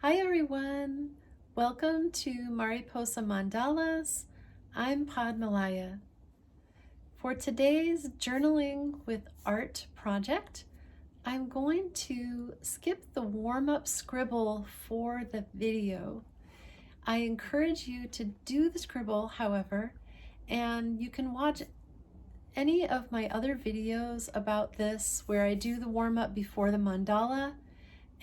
Hi everyone! Welcome to Mariposa Mandalas. I'm Padmalaya. For today's Journaling with Art project, I'm going to skip the warm-up scribble for the video. I encourage you to do the scribble, however, and you can watch any of my other videos about this where I do the warm-up before the mandala.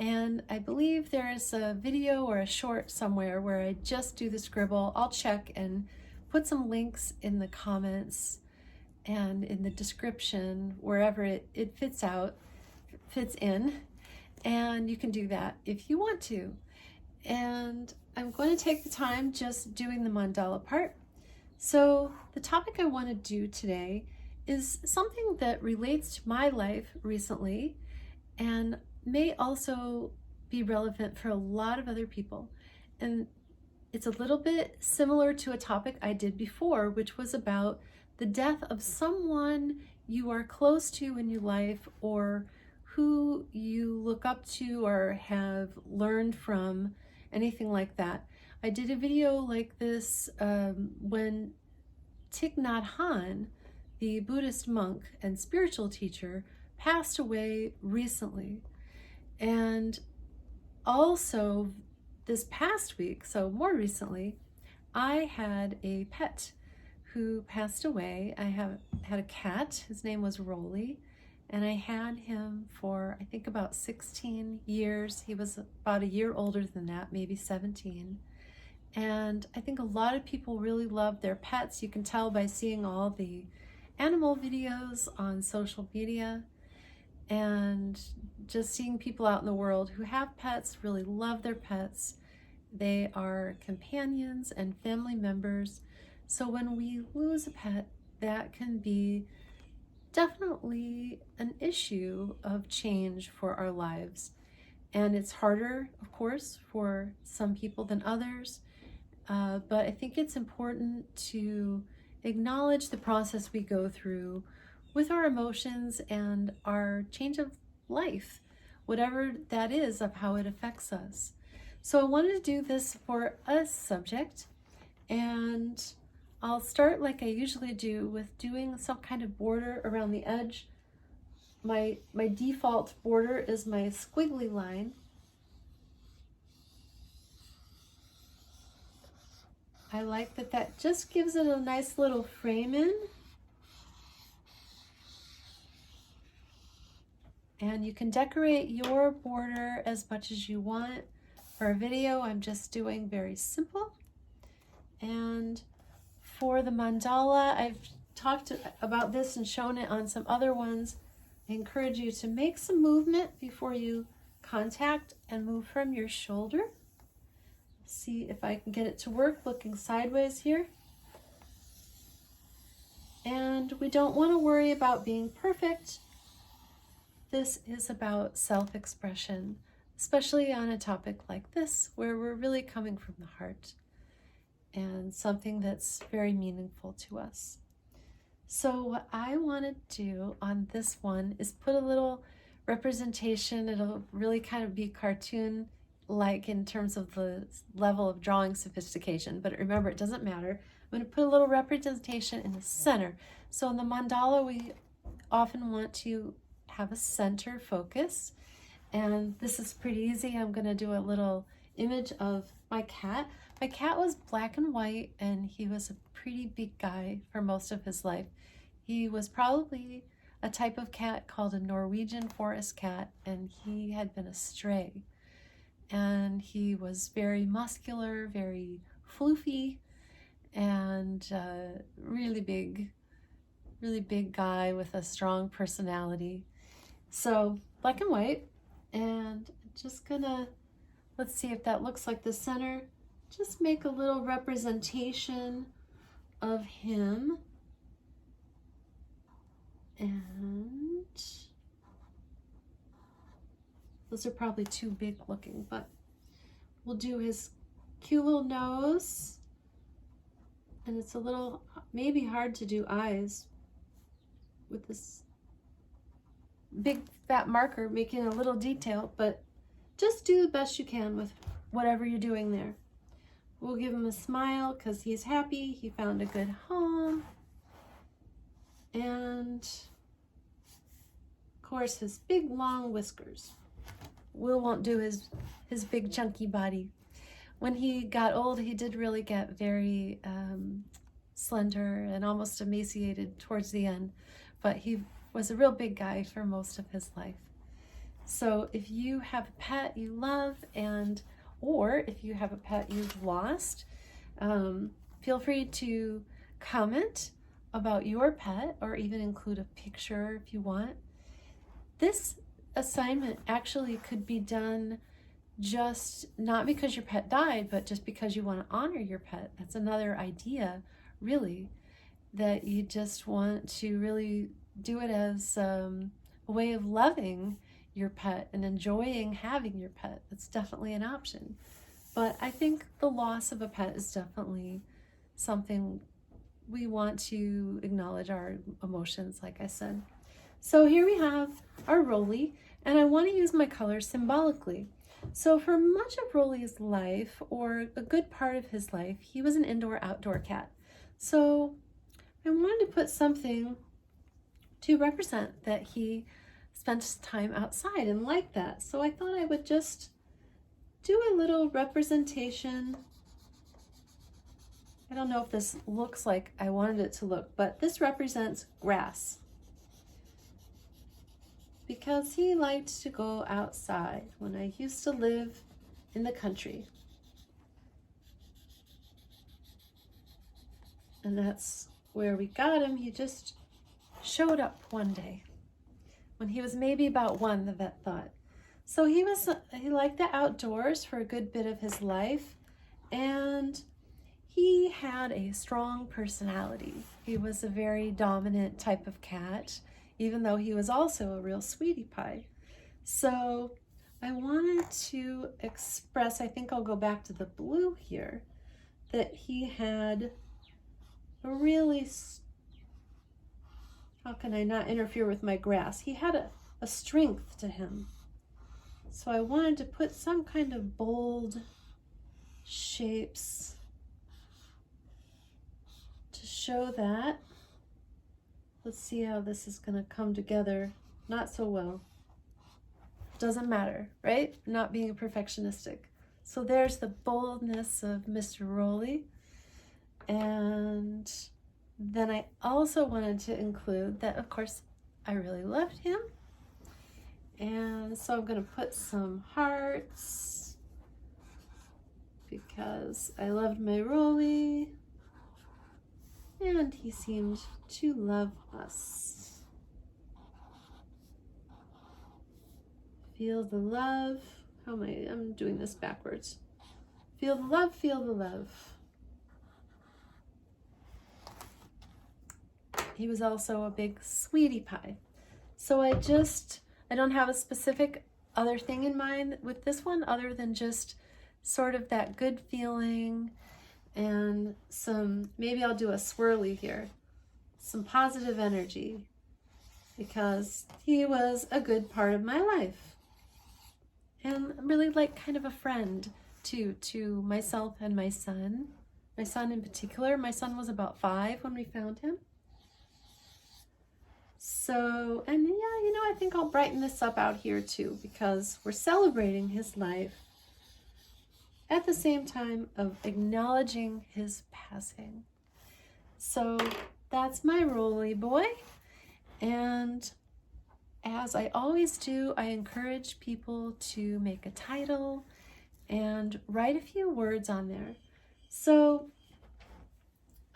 And I believe there is a video or a short somewhere where I just do the scribble. I'll check and put some links in the comments and in the description, wherever it fits in. And you can do that if you want to. And I'm going to take the time just doing the mandala part. So the topic I want to do today is something that relates to my life recently and may also be relevant for a lot of other people. And it's a little bit similar to a topic I did before, which was about the death of someone you are close to in your life or who you look up to or have learned from, anything like that. I did a video like this when Thich Nhat Hanh, the Buddhist monk and spiritual teacher, passed away recently. And also this past week, so more recently, I had a pet who passed away. I had a cat. His name was Roley, and I had him for I think about 16 years. He was about a year older than that, maybe 17. And I think a lot of people really love their pets. You can tell by seeing all the animal videos on social media. And just seeing people out in the world who have pets, really love their pets. They are companions and family members. So when we lose a pet, that can be definitely an issue of change for our lives. And it's harder, of course, for some people than others. But I think it's important to acknowledge the process we go through with our emotions and our change of life, whatever that is, of how it affects us. So I wanted to do this for a subject, and I'll start like I usually do with doing some kind of border around the edge. My default border is my squiggly line. I like that just gives it a nice little frame in. And you can decorate your border as much as you want. For a video, I'm just doing very simple. And for the mandala, I've talked about this and shown it on some other ones. I encourage you to make some movement before you contact and move from your shoulder. See if I can get it to work looking sideways here. And we don't want to worry about being perfect. This is about self-expression, especially on a topic like this, where we're really coming from the heart and something that's very meaningful to us. So what I want to do on this one is put a little representation. It'll really kind of be cartoon-like in terms of the level of drawing sophistication, but remember, it doesn't matter. I'm going to put a little representation in the center. So in the mandala, we often want to have a center focus, and this is pretty easy. I'm going to do a little image of my cat. My cat was black and white, and he was a pretty big guy for most of his life. He was probably a type of cat called a Norwegian forest cat, and he had been a stray. And he was very muscular, very floofy, and really big guy with a strong personality. So black and white, and just gonna, let's see if that looks like the center. Just make a little representation of him. And those are probably too big looking, but we'll do his cute little nose. And it's a little, maybe hard to do eyes with this big fat marker making a little detail, but just do the best you can with whatever you're doing there. We'll give him a smile because he's happy. He found a good home. And of course, his big long whiskers. Will won't do his big chunky body. When he got old, he did really get very slender and almost emaciated towards the end, but he was a real big guy for most of his life. So if you have a pet you love, or if you have a pet you've lost, feel free to comment about your pet or even include a picture if you want. This assignment actually could be done just not because your pet died, but just because you want to honor your pet. That's another idea, really, that you just want to really do it as a way of loving your pet and enjoying having your pet. That's definitely an option. But I think the loss of a pet is definitely something we want to acknowledge our emotions, like I said. So here we have our Roley, and I want to use my colors symbolically. So for much of Roley's life, or a good part of his life, he was an indoor-outdoor cat. So I wanted to put something to represent that he spent time outside and liked that. So I thought I would just do a little representation. I don't know if this looks like I wanted it to look, but this represents grass, because he liked to go outside when I used to live in the country. And that's where we got him. He just showed up one day when he was maybe about 1, the vet thought. So he liked the outdoors for a good bit of his life, and he had a strong personality. He was a very dominant type of cat, even though he was also a real sweetie pie. So I wanted to express, I think I'll go back to the blue here, that he had a really, how can I not interfere with my grass? He had a strength to him. So I wanted to put some kind of bold shapes to show that. Let's see how this is going to come together. Not so well. Doesn't matter, right? Not being perfectionistic. So there's the boldness of Mr. Roley. And then I also wanted to include that, of course, I really loved him. And so I'm going to put some hearts because I loved my Roley. And he seemed to love us. Feel the love. How am I? I'm doing this backwards. Feel the love, feel the love. He was also a big sweetie pie. So I don't have a specific other thing in mind with this one other than just sort of that good feeling. And maybe I'll do a swirly here, some positive energy, because he was a good part of my life. And really like kind of a friend to myself and my son in particular. My son was about 5 when we found him. So, and yeah, I think I'll brighten this up out here too, because we're celebrating his life at the same time of acknowledging his passing. So that's my Roley boy. And as I always do, I encourage people to make a title and write a few words on there. So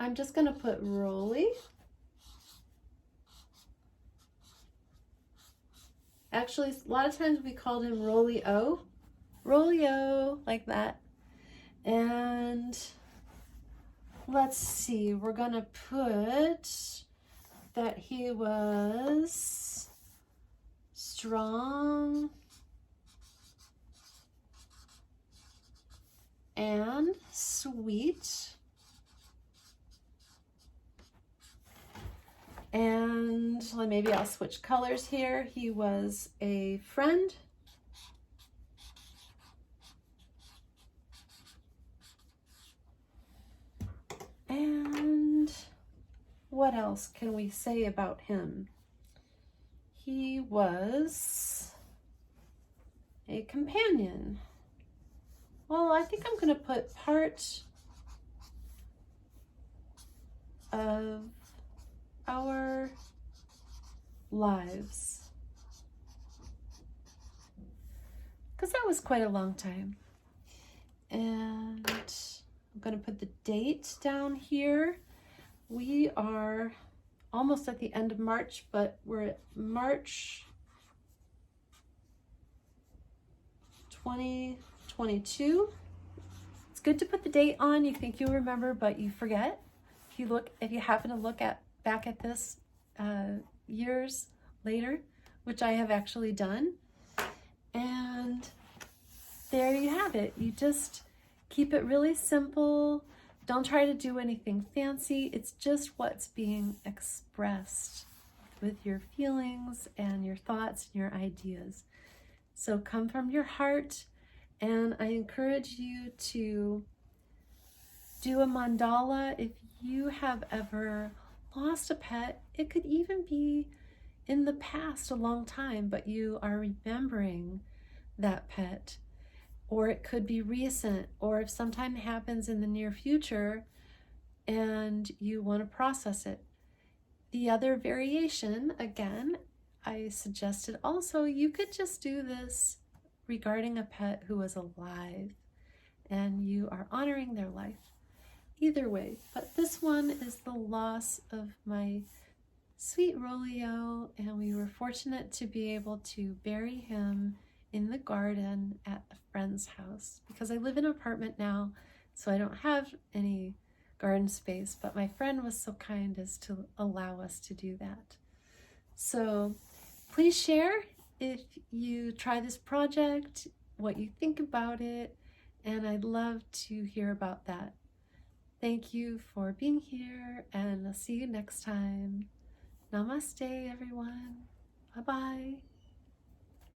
I'm just going to put Roley. Actually, a lot of times we called him Roley-O. Roley-O, like that. And let's see, we're gonna put that he was strong and sweet. And maybe I'll switch colors here. He was a friend what else can we say about him? He was a companion. Well, I think I'm going to put part of our lives, because that was quite a long time. And I'm going to put the date down here. We are almost at the end of March, but we're at March 2022. It's good to put the date on. You think you'll remember, but you forget. If you happen to look back at this years later, which I have actually done, and there you have it. You just keep it really simple. Don't try to do anything fancy. It's just what's being expressed with your feelings and your thoughts and your ideas. So come from your heart, and I encourage you to do a mandala if you have ever lost a pet. It could even be in the past, a long time, but you are remembering that pet. Or it could be recent, or if sometime happens in the near future and you want to process it. The other variation, again, I suggested also, you could just do this regarding a pet who is alive and you are honoring their life. Either way, but this one is the loss of my sweet Roleo, and we were fortunate to be able to bury him in the garden at a friend's house, because I live in an apartment now, so I don't have any garden space, but my friend was so kind as to allow us to do that. So please share if you try this project, what you think about it, and I'd love to hear about that. Thank you for being here, and I'll see you next time. Namaste, everyone. Bye-bye.